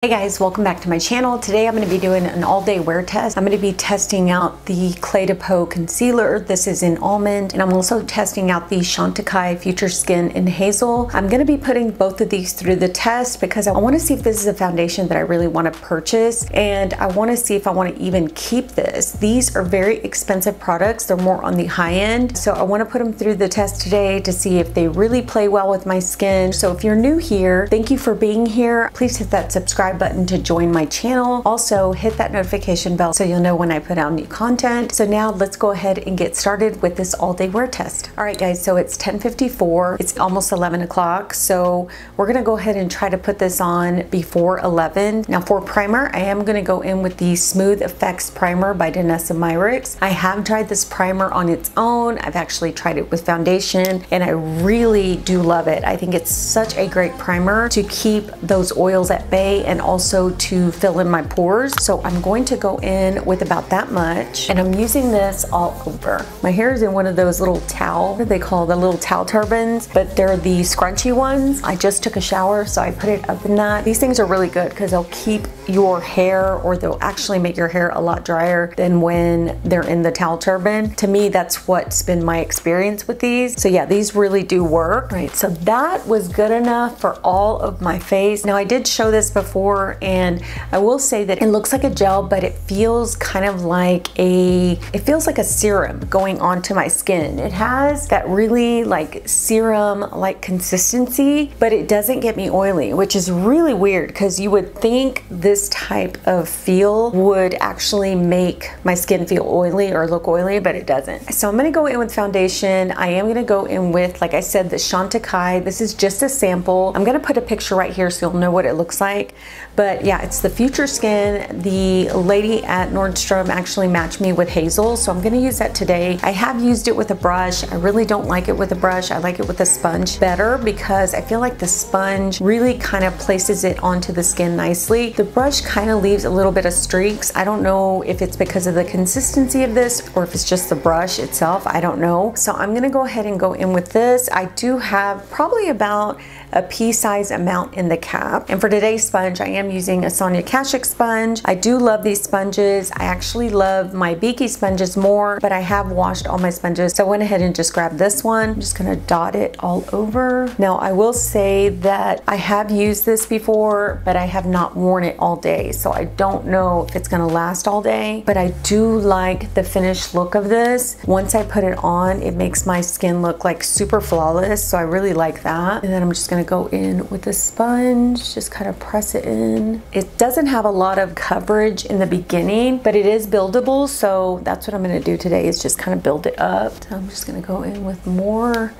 Hey guys, welcome back to my channel. Today I'm going to be doing an all-day wear test. I'm going to be testing out the Cle De Peau Concealer. This is in Almond, and I'm also testing out the Chantecaille Future Skin in Hazel. I'm going to be putting both of these through the test because I want to see if this is a foundation that I really want to purchase, and I want to see if I want to even keep this. These are very expensive products. They're more on the high end, so I want to put them through the test today to see if they really play well with my skin. So if you're new here, thank you for being here. Please hit that subscribe button to join my channel. Also hit that notification bell so you'll know when I put out new content. So now let's go ahead and get started with this all-day wear test. All right guys, so it's 10:54. It's almost 11 o'clock. So we're gonna go ahead and try to put this on before 11. Now for primer, I am gonna go in with the Smooth Effects Primer by Danessa Myricks. I have tried this primer on its own. I've actually tried it with foundation and I really do love it. I think it's such a great primer to keep those oils at bay and also to fill in my pores. So I'm going to go in with about that much, and I'm using this all over. My hair is in one of those little towel, what do they call the little towel turbans, but they're the scrunchy ones. I just took a shower, so I put it up in that. These things are really good because they'll keep your hair, or they'll actually make your hair a lot drier than when they're in the towel turban. To me, that's what's been my experience with these. So yeah, these really do work. Right, so that was good enough for all of my face. Now I did show this before, and I will say that it looks like a gel, but it feels kind of like it feels like a serum going onto my skin. It has that really like serum like consistency, but it doesn't get me oily, which is really weird because you would think this type of feel would actually make my skin feel oily or look oily, but it doesn't. So I'm gonna go in with foundation. I am gonna go in with, like I said, the Chantecaille. This is just a sample. I'm gonna put a picture right here so you'll know what it looks like. But yeah, it's the Future Skin. The lady at Nordstrom actually matched me with Hazel, so I'm gonna use that today. I have used it with a brush. I really don't like it with a brush. I like it with a sponge better because I feel like the sponge really kind of places it onto the skin nicely. The brush kind of leaves a little bit of streaks. I don't know if it's because of the consistency of this or if it's just the brush itself. I don't know. So I'm gonna go ahead and go in with this. I do have probably about a pea-size amount in the cap. And for today's sponge, I am using a Sonia Kashuk sponge. I do love these sponges. I actually love my Beaky sponges more, but I have washed all my sponges. So I went ahead and just grabbed this one. I'm just gonna dot it all over. Now I will say that I have used this before, but I have not worn it all day. So I don't know if it's gonna last all day, but I do like the finished look of this. Once I put it on, it makes my skin look like super flawless. So I really like that. And then I'm just gonna go in with the sponge, just kind of press it in. It doesn't have a lot of coverage in the beginning, but it is buildable, so that's what I'm gonna do today, is just kind of build it up. So I'm just gonna go in with more,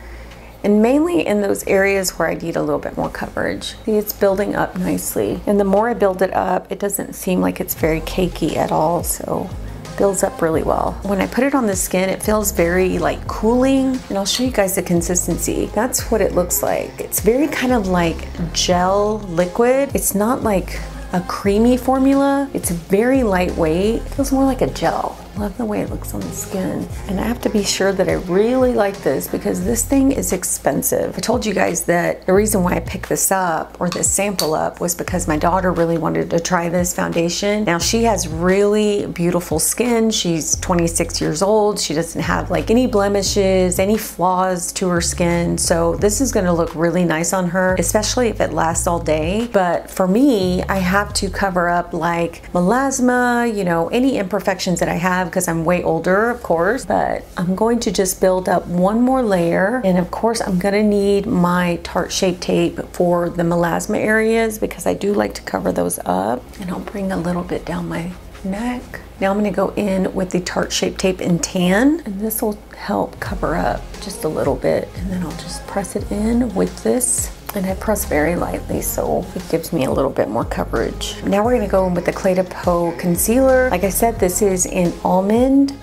and mainly in those areas where I need a little bit more coverage. See, it's building up nicely, and the more I build it up, it doesn't seem like it's very cakey at all, so builds up really well. When I put it on the skin, it feels very like cooling, and I'll show you guys the consistency. That's what it looks like. It's very kind of like gel liquid. It's not like a creamy formula. It's very lightweight. It feels more like a gel. Love the way it looks on the skin. And I have to be sure that I really like this because this thing is expensive. I told you guys that the reason why I picked this up, or this sample up, was because my daughter really wanted to try this foundation. Now she has really beautiful skin. She's 26 years old. She doesn't have like any blemishes, any flaws to her skin. So this is gonna look really nice on her, especially if it lasts all day. But for me, I have to cover up like melasma, you know, any imperfections that I have, because I'm way older, of course. But I'm going to just build up one more layer, and of course I'm gonna need my Tarte Shape Tape for the melasma areas because I do like to cover those up. And I'll bring a little bit down my neck. Now I'm gonna go in with the Tarte Shape Tape in Tan, and this will help cover up just a little bit, and then I'll just press it in with this. And I press very lightly, so it gives me a little bit more coverage. Now we're gonna go in with the Cle De Peau Concealer. Like I said, this is in Almond,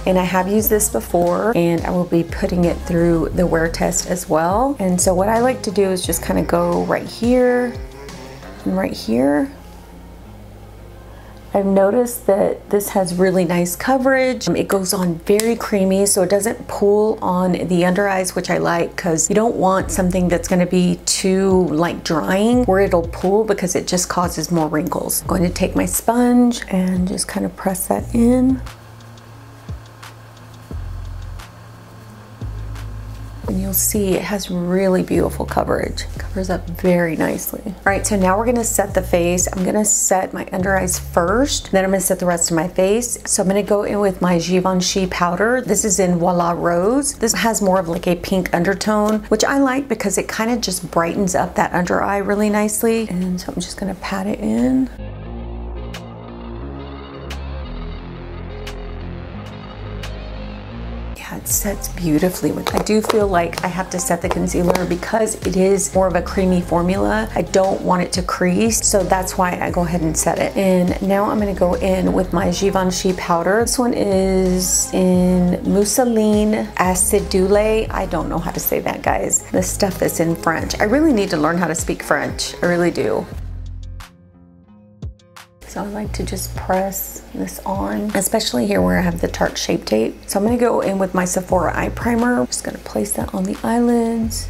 and I have used this before, and I will be putting it through the wear test as well. And so what I like to do is just kind of go right here and right here. I've noticed that this has really nice coverage. It goes on very creamy, so it doesn't pull on the under eyes, which I like because you don't want something that's going to be too like drying where it'll pull because it just causes more wrinkles. I'm going to take my sponge and just kind of press that in. And you'll see it has really beautiful coverage. It covers up very nicely. All right, so now we're gonna set the face. I'm gonna set my under eyes first, then I'm gonna set the rest of my face. So I'm gonna go in with my Givenchy powder. This is in Voila Rose. This has more of like a pink undertone, which I like because it kind of just brightens up that under eye really nicely. And so I'm just gonna pat it in. It sets beautifully with. I do feel like I have to set the concealer because it is more of a creamy formula. I don't want it to crease, so that's why I go ahead and set it. And now I'm going to go in with my Givenchy powder. This one is in Mousseline Acidule. I don't know how to say that, guys. The stuff that's in French. I really need to learn how to speak French. I really do. So I like to just press this on, especially here where I have the Tarte Shape Tape. So I'm gonna go in with my Sephora eye primer. I'm just gonna place that on the eyelids.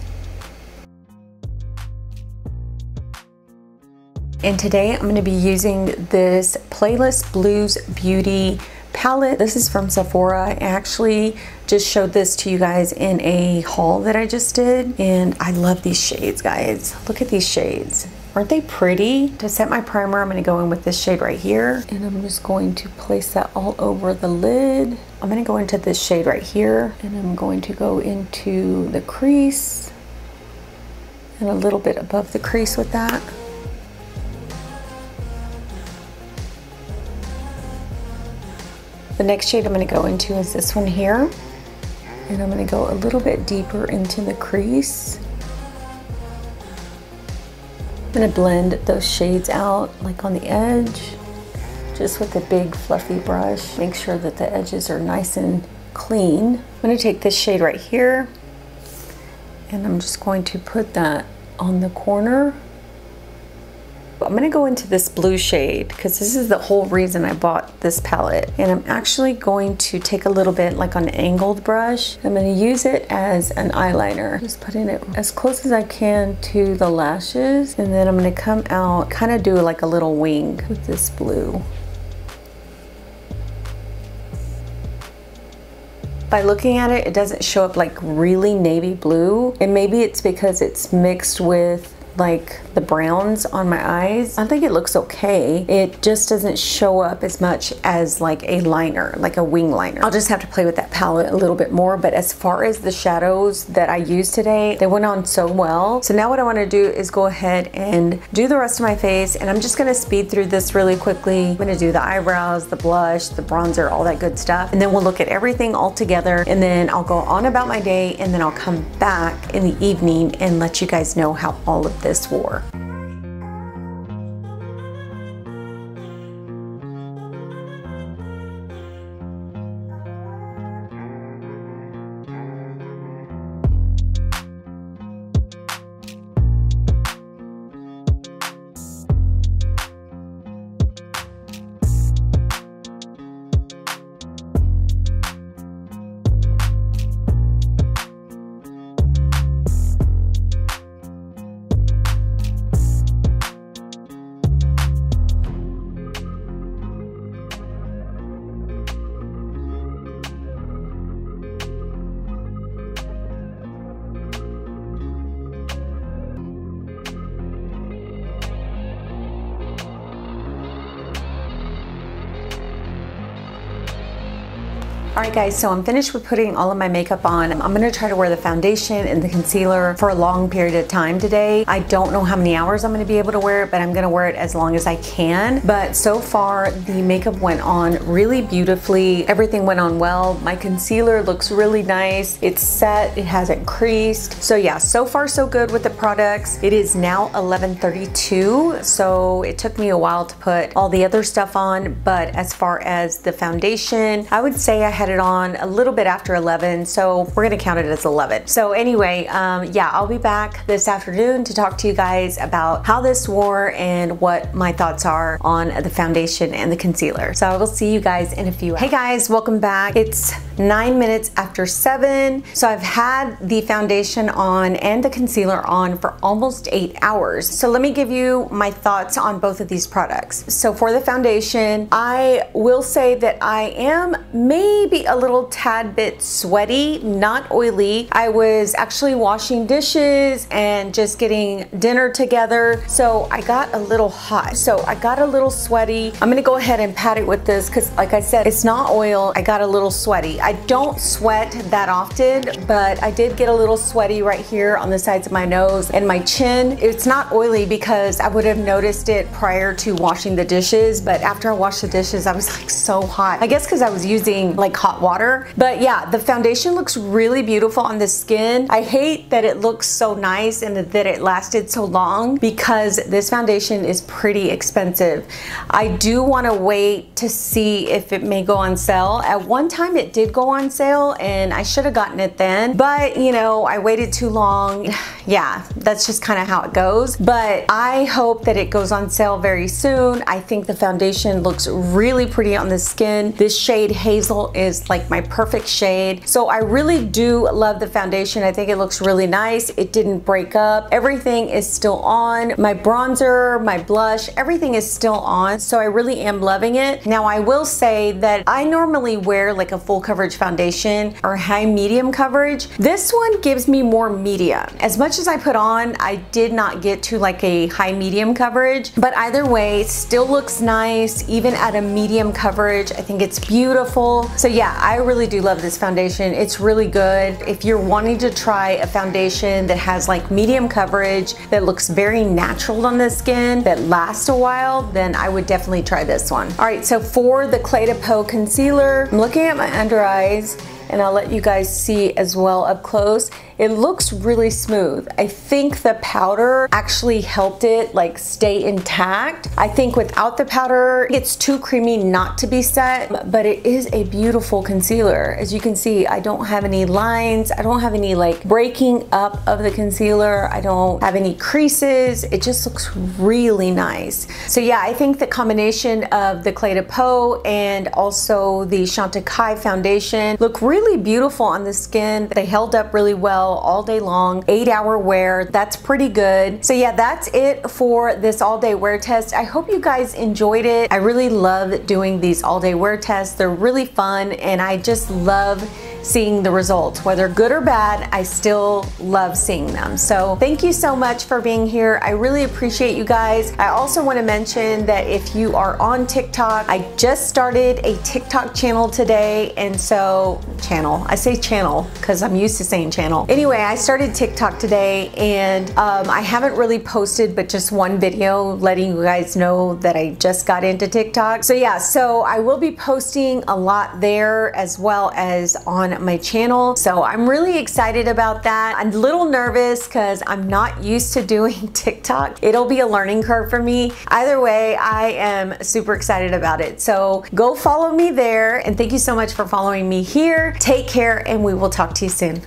And today I'm gonna be using this Playlist Blues Beauty palette. This is from Sephora. I actually just showed this to you guys in a haul that I just did. And I love these shades, guys. Look at these shades. Aren't they pretty? To set my primer, I'm going to go in with this shade right here. And I'm just going to place that all over the lid. I'm going to go into this shade right here. And I'm going to go into the crease. And a little bit above the crease with that. The next shade I'm going to go into is this one here. And I'm going to go a little bit deeper into the crease. I'm going to blend those shades out like on the edge, just with a big fluffy brush. Make sure that the edges are nice and clean. I'm going to take this shade right here and I'm just going to put that on the corner. I'm going to go into this blue shade because this is the whole reason I bought this palette. And I'm actually going to take a little bit like on an angled brush. I'm going to use it as an eyeliner. Just putting it as close as I can to the lashes. And then I'm going to come out, kind of do like a little wing with this blue. By looking at it, it doesn't show up like really navy blue. And maybe it's because it's mixed with like the browns on my eyes. I think it looks okay. It just doesn't show up as much as like a liner, like a wing liner. I'll just have to play with that palette a little bit more, but as far as the shadows that I used today, they went on so well. So now what I want to do is go ahead and do the rest of my face, and I'm just going to speed through this really quickly. I'm going to do the eyebrows, the blush, the bronzer, all that good stuff, and then we'll look at everything all together, and then I'll go on about my day, and then I'll come back in the evening and let you guys know how all of this wore. Alright guys, so I'm finished with putting all of my makeup on. I'm going to try to wear the foundation and the concealer for a long period of time today. I don't know how many hours I'm going to be able to wear it, but I'm going to wear it as long as I can. But so far, the makeup went on really beautifully. Everything went on well. My concealer looks really nice. It's set. It hasn't creased. So yeah, so far so good with the products. It is now 11:32, so it took me a while to put all the other stuff on. But as far as the foundation, I would say I had set it on a little bit after 11, so we're gonna count it as 11. So anyway, yeah, I'll be back this afternoon to talk to you guys about how this wore and what my thoughts are on the foundation and the concealer. So I will see you guys in a few hours. Hey guys, welcome back. It's 9 minutes after 7. So I've had the foundation on and the concealer on for almost 8 hours. So let me give you my thoughts on both of these products. So for the foundation, I will say that I am maybe a little tad bit sweaty, not oily. I was actually washing dishes and just getting dinner together, so I got a little hot. So I got a little sweaty. I'm gonna go ahead and pat it with this because, like I said, it's not oil. I got a little sweaty. I don't sweat that often, but I did get a little sweaty right here on the sides of my nose and my chin. It's not oily because I would have noticed it prior to washing the dishes, but after I washed the dishes, I was like so hot. I guess because I was using like hot water. But yeah, the foundation looks really beautiful on the skin. I hate that it looks so nice and that it lasted so long because this foundation is pretty expensive. I do want to wait to see if it may go on sale. At one time it did go on sale and I should have gotten it then, but you know, I waited too long. Yeah, that's just kind of how it goes. But I hope that it goes on sale very soon. I think the foundation looks really pretty on the skin. This shade Hazel is like my perfect shade. So I really do love the foundation. I think it looks really nice. It didn't break up. Everything is still on. My bronzer, my blush, everything is still on. So I really am loving it. Now I will say that I normally wear like a full coverage foundation or high medium coverage. This one gives me more medium. As much as I put on, I did not get to like a high medium coverage, but either way, it still looks nice. Even at a medium coverage, I think it's beautiful. So yeah, I really do love this foundation. It's really good. If you're wanting to try a foundation that has like medium coverage, that looks very natural on the skin, that lasts a while, then I would definitely try this one. All right, so for the Cle De Peau Concealer, I'm looking at my under eyes and I'll let you guys see as well up close. It looks really smooth. I think the powder actually helped it like stay intact. I think without the powder, it's too creamy not to be set, but it is a beautiful concealer. As you can see, I don't have any lines. I don't have any like breaking up of the concealer. I don't have any creases. It just looks really nice. So yeah, I think the combination of the Cle De Peau and also the Chantecaille foundation look really beautiful on the skin. They held up really well all day long. 8-hour wear, that's pretty good. So yeah, that's it for this all-day wear test. I hope you guys enjoyed it. I really love doing these all-day wear tests. They're really fun and I just love seeing the results. Whether good or bad, I still love seeing them. So thank you so much for being here. I really appreciate you guys. I also want to mention that if you are on TikTok, I just started a TikTok channel today. And so I say channel because I'm used to saying channel. Anyway, I started TikTok today and I haven't really posted but just one video letting you guys know that I just got into TikTok. So yeah, so I will be posting a lot there as well as on my channel. So I'm really excited about that. I'm a little nervous because I'm not used to doing TikTok. It'll be a learning curve for me. Either way, I am super excited about it. So go follow me there and thank you so much for following me here. Take care and we will talk to you soon.